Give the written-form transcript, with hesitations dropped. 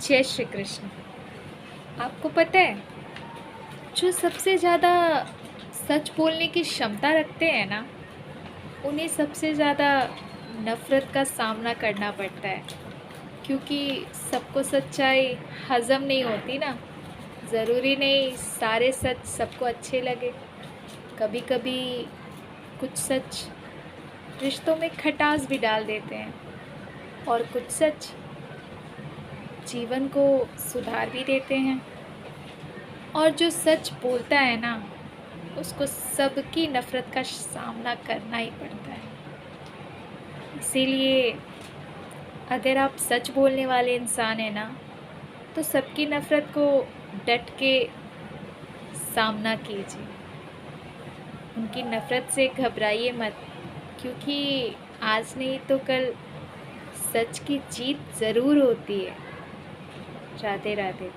जय श्री कृष्ण। आपको पता है, जो सबसे ज़्यादा सच बोलने की क्षमता रखते हैं ना, उन्हें सबसे ज़्यादा नफ़रत का सामना करना पड़ता है। क्योंकि सबको सच्चाई हज़म नहीं होती ना। ज़रूरी नहीं सारे सच सबको अच्छे लगे। कभी-कभी कुछ सच रिश्तों में खटास भी डाल देते हैं और कुछ सच जीवन को सुधार भी देते हैं। और जो सच बोलता है ना, उसको सबकी नफ़रत का सामना करना ही पड़ता है। इसीलिए अगर आप सच बोलने वाले इंसान हैं ना, तो सबकी नफ़रत को डट के सामना कीजिए। उनकी नफ़रत से घबराइए मत, क्योंकि आज नहीं तो कल सच की जीत ज़रूर होती है। राधे राधे।